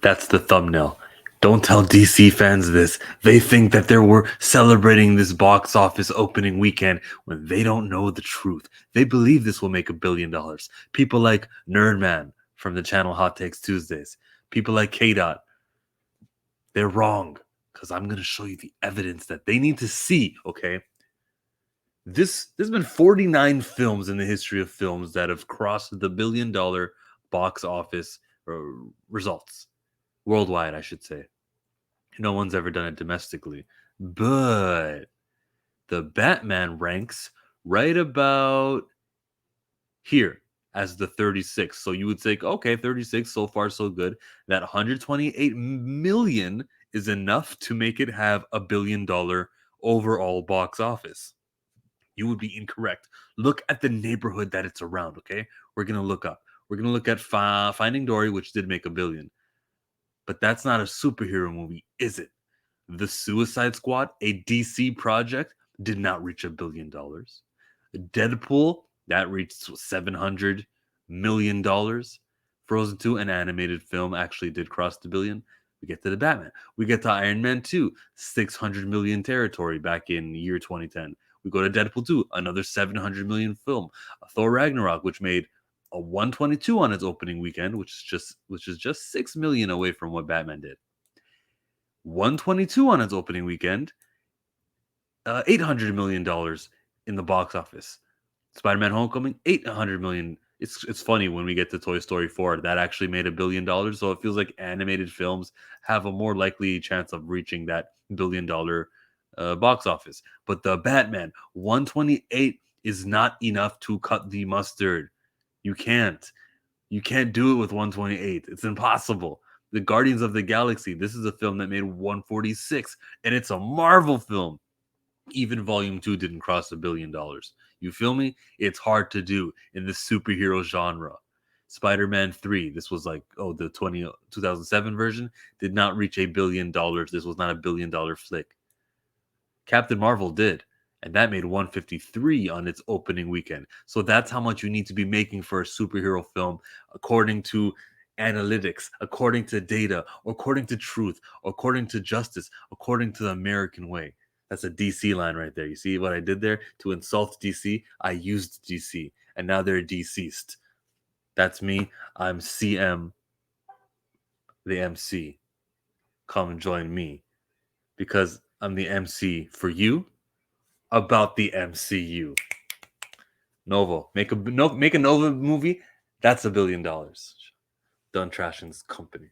That's the thumbnail. Don't tell DC fans this. They think that we're celebrating this box office opening weekend when they don't know the truth. They believe this will make $1 billion. People like Nerdman from the channel Hot Takes Tuesdays. People like K Dot. They're wrong. Because I'm gonna show you the evidence that they need to see, okay? There's been 49 films in the history of films that have crossed the $1 billion box office results. Worldwide, I should say. No one's ever done it domestically. But the Batman ranks right about here as the 36. So you would say, okay, 36, so far so good. That 128 million is enough to make it have $1 billion overall box office. You would be incorrect. Look at the neighborhood that it's around, okay? We're going to look up. We're going to look at Finding Dory, which did make $1 billion. But that's not a superhero movie, is it? The Suicide Squad, a DC project, did not reach $1 billion. Deadpool, that reached $700 million. Frozen 2, an animated film, actually did cross the billion. We get to the Batman. We get to Iron Man 2, 600 million territory back in year 2010. We go to Deadpool 2, another 700 million film. Thor Ragnarok, which made a 122 on its opening weekend, which is just 6 million away from what Batman did. 122 on its opening weekend, $800 million in the box office. Spider-Man Homecoming, $800 million. It's funny when we get to Toy Story 4, that actually made $1 billion. So it feels like animated films have a more likely chance of reaching that $1 billion box office. But the Batman, 128 is not enough to cut the mustard. You can't do it with 128. It's impossible. The Guardians of the Galaxy, this is a film that made 146, and it's a Marvel film. Even Volume 2 didn't cross $1 billion. You feel me? It's hard to do in the superhero genre. Spider-Man 3, this was like, the 2007 version, did not reach $1 billion. This was not $1 billion flick. Captain Marvel did, and that made 153 on its opening weekend. So that's how much you need to be making for a superhero film, according to analytics, according to data, according to truth, according to justice, according to the American way. That's a DC line right there. You see what I did there? To insult DC, I used DC, and now they're deceased. That's me. I'm CM, the MC. Come join me, because I'm the MC for you about the MCU. Novo, make a Nova movie. That's $1 billion. Done trashing this company.